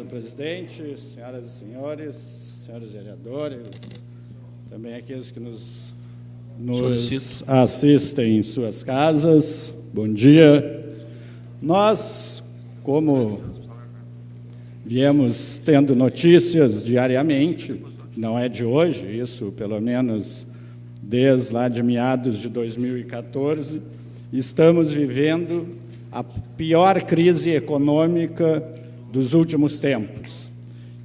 presidente, senhoras e senhores, senhores vereadores, também aqueles que nos assistem em suas casas, bom dia. Nós, como viemos tendo notícias diariamente, não é de hoje, isso pelo menos desde lá de meados de 2014, estamos vivendo a pior crise econômica dos últimos tempos.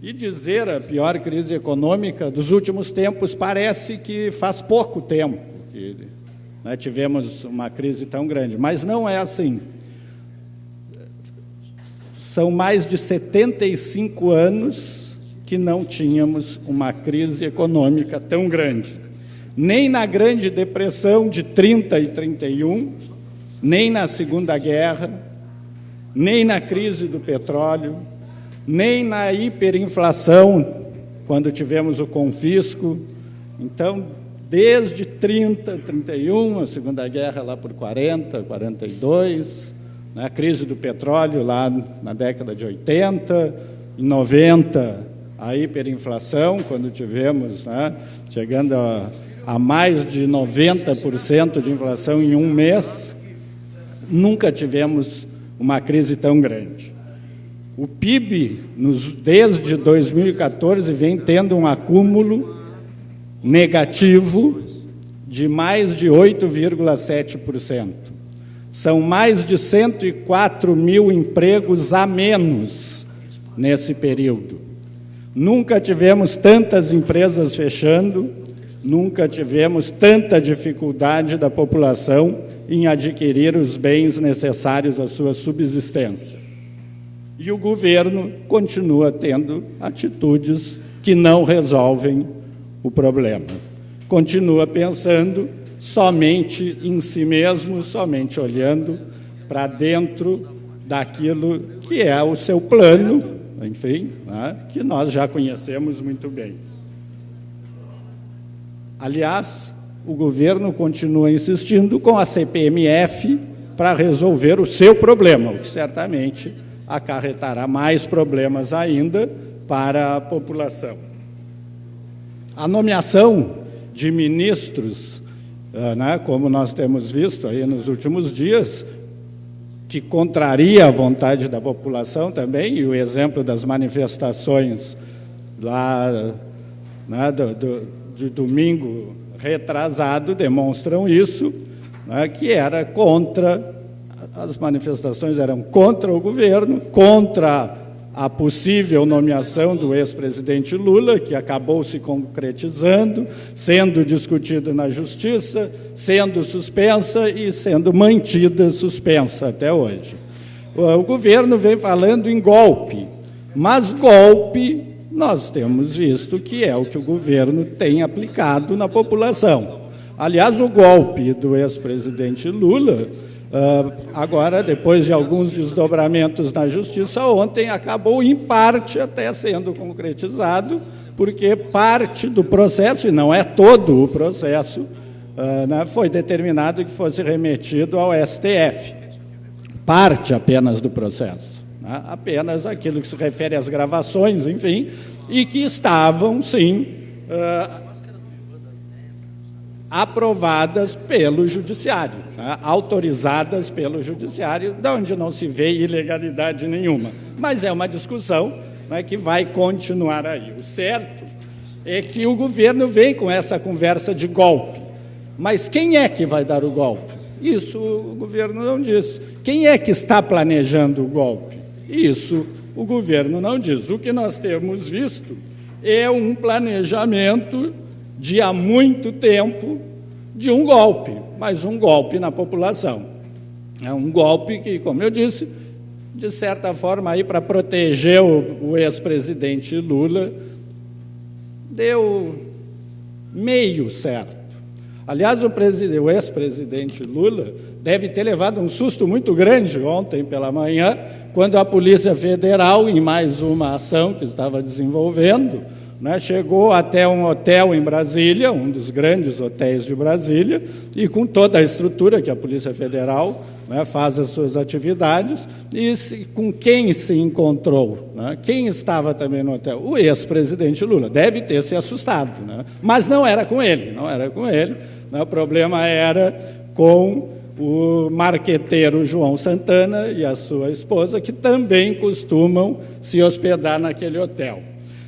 E dizer a pior crise econômica dos últimos tempos parece que faz pouco tempo que tivemos uma crise tão grande, mas não é assim. São mais de 75 anos que não tínhamos uma crise econômica tão grande. Nem na Grande Depressão de 30 e 31, nem na Segunda Guerra, nem na crise do petróleo, nem na hiperinflação, quando tivemos o confisco. Então, desde 30, 31, a Segunda Guerra lá por 40, 42, a crise do petróleo lá na década de 80, em 90, a hiperinflação, quando tivemos, chegando a mais de 90% de inflação em um mês, nunca tivemos uma crise tão grande. O PIB, desde 2014, vem tendo um acúmulo negativo de mais de 8,7%. São mais de 104 mil empregos a menos nesse período. Nunca tivemos tantas empresas fechando, nunca tivemos tanta dificuldade da população em adquirir os bens necessários à sua subsistência. E o governo continua tendo atitudes que não resolvem o problema. Continua pensando somente em si mesmo, somente olhando para dentro daquilo que é o seu plano, enfim, que nós já conhecemos muito bem. Aliás, o governo continua insistindo com a CPMF para resolver o seu problema, o que certamente acarretará mais problemas ainda para a população. A nomeação de ministros, como nós temos visto aí nos últimos dias, que contraria a vontade da população também, e o exemplo das manifestações lá de domingo retrasado demonstram isso, que era contra, as manifestações eram contra o governo, contra a possível nomeação do ex-presidente Lula, que acabou se concretizando, sendo discutida na Justiça, sendo suspensa e sendo mantida suspensa até hoje. O governo vem falando em golpe, mas golpe nós temos visto que é o que o governo tem aplicado na população. Aliás, o golpe do ex-presidente Lula, agora, depois de alguns desdobramentos na Justiça, ontem acabou, em parte, até sendo concretizado, porque parte do processo, e não é todo o processo, foi determinado que fosse remetido ao STF. Parte apenas do processo. Apenas aquilo que se refere às gravações, enfim, e que estavam, sim, aprovadas pelo Judiciário, autorizadas pelo Judiciário, de onde não se vê ilegalidade nenhuma. Mas é uma discussão que vai continuar aí. O certo é que o governo vem com essa conversa de golpe. Mas quem é que vai dar o golpe? Isso o governo não diz. Quem é que está planejando o golpe? Isso o governo não diz. O que nós temos visto é um planejamento de há muito tempo de um golpe, mas um golpe na população. É um golpe que, como eu disse, de certa forma, aí para proteger o ex-presidente Lula, deu meio certo. Aliás, o ex-presidente Lula deve ter levado um susto muito grande ontem pela manhã, quando a Polícia Federal, em mais uma ação que estava desenvolvendo, chegou até um hotel em Brasília, um dos grandes hotéis de Brasília, e com toda a estrutura que a Polícia Federal né, faz as suas atividades, e com quem se encontrou? Né? Quem estava também no hotel? O ex-presidente Lula. Deve ter se assustado, né? Mas não era com ele, né? O problema era com o marqueteiro João Santana e a sua esposa, que também costumam se hospedar naquele hotel.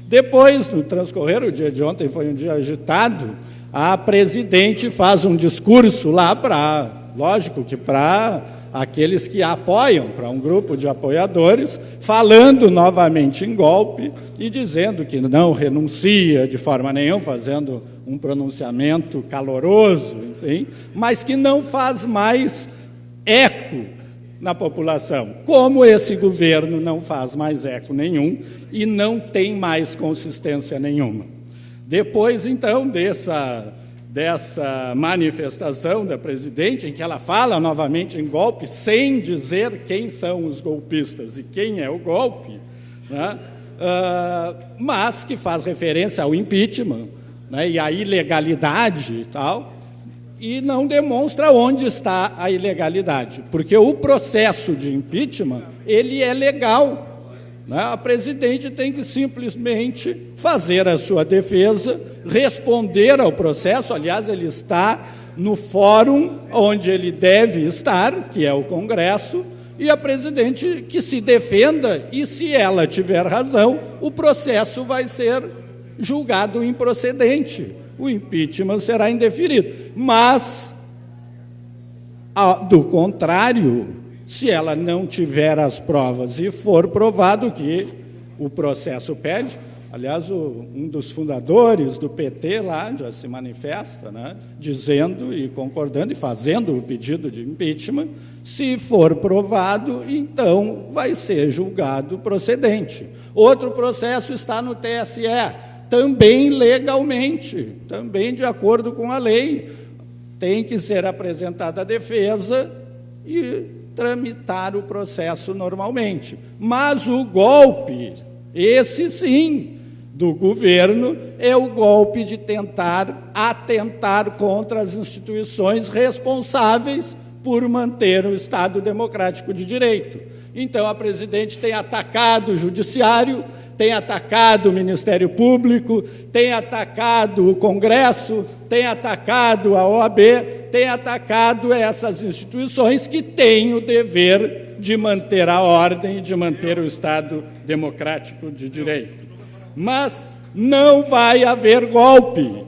Depois, no transcorrer, o dia de ontem foi um dia agitado, a presidente faz um discurso lá lógico que para aqueles que a apoiam, para um grupo de apoiadores, falando novamente em golpe e dizendo que não renuncia de forma nenhuma, fazendo um pronunciamento caloroso, enfim, mas que não faz mais eco na população. Como esse governo não faz mais eco nenhum e não tem mais consistência nenhuma. Depois, então, dessa manifestação da presidente, em que ela fala novamente em golpe, sem dizer quem são os golpistas e quem é o golpe, né? Mas que faz referência ao impeachment, né, e à ilegalidade e tal, e não demonstra onde está a ilegalidade, porque o processo de impeachment, ele é legal, né? A presidente tem que simplesmente fazer a sua defesa, responder ao processo. Aliás, ele está no fórum onde ele deve estar, que é o Congresso, e a presidente que se defenda, e se ela tiver razão, o processo vai ser julgado improcedente, o impeachment será indeferido. Mas, do contrário, se ela não tiver as provas e for provado que o processo pede, aliás, um dos fundadores do PT lá já se manifesta, né, dizendo e concordando e fazendo o pedido de impeachment, se for provado, então vai ser julgado procedente. Outro processo está no TSE, também legalmente, também de acordo com a lei, tem que ser apresentada a defesa e tramitar o processo normalmente. Mas o golpe, esse sim, do governo, é o golpe de tentar atentar contra as instituições responsáveis por manter o Estado democrático de direito. Então, a presidente tem atacado o judiciário, tem atacado o Ministério Público, tem atacado o Congresso, tem atacado a OAB, tem atacado essas instituições que têm o dever de manter a ordem e de manter o Estado democrático de direito. Mas não vai haver golpe.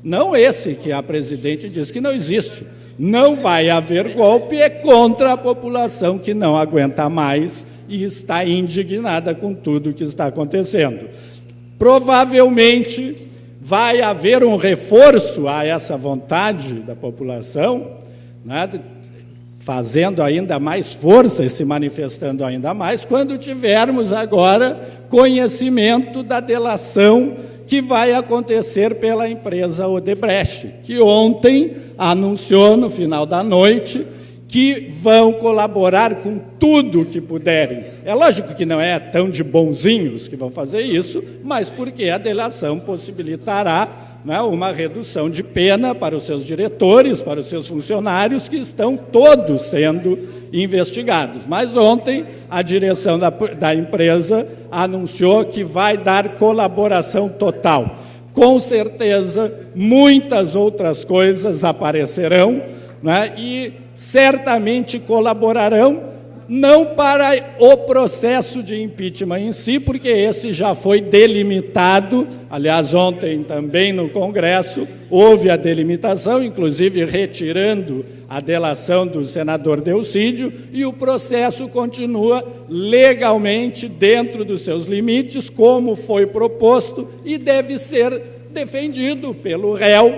Não esse que a presidente diz que não existe. Não vai haver golpe, é contra a população que não aguenta mais e está indignada com tudo o que está acontecendo. Provavelmente vai haver um reforço a essa vontade da população, né, fazendo ainda mais força e se manifestando ainda mais, quando tivermos agora conhecimento da delação que vai acontecer pela empresa Odebrecht, que ontem anunciou, no final da noite, que vão colaborar com tudo que puderem. É lógico que não é tão de bonzinhos que vão fazer isso, mas porque a delação possibilitará, né, uma redução de pena para os seus diretores, para os seus funcionários, que estão todos sendo investigados. Mas ontem a direção da empresa anunciou que vai dar colaboração total. Com certeza, muitas outras coisas aparecerão, né, e certamente colaborarão, não para o processo de impeachment em si, porque esse já foi delimitado. Aliás, ontem também no Congresso houve a delimitação, inclusive retirando a delação do senador Delcídio, e o processo continua legalmente dentro dos seus limites, como foi proposto, e deve ser defendido pelo réu,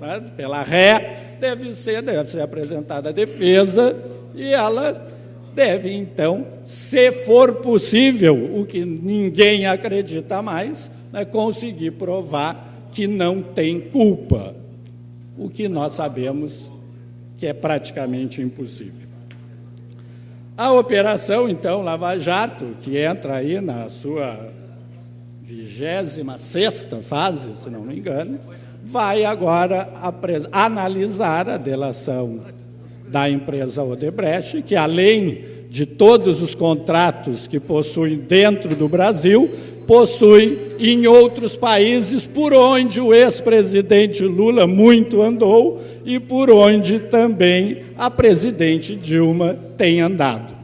né, pela ré, deve ser apresentada a defesa, e ela deve, então, se for possível, o que ninguém acredita mais, né, conseguir provar que não tem culpa, o que nós sabemos que é praticamente impossível. A operação, então, Lava Jato, que entra aí na sua 26ª fase, se não me engano, vai agora analisar a delação da empresa Odebrecht, que além de todos os contratos que possui dentro do Brasil, possui em outros países por onde o ex-presidente Lula muito andou e por onde também a presidente Dilma tem andado.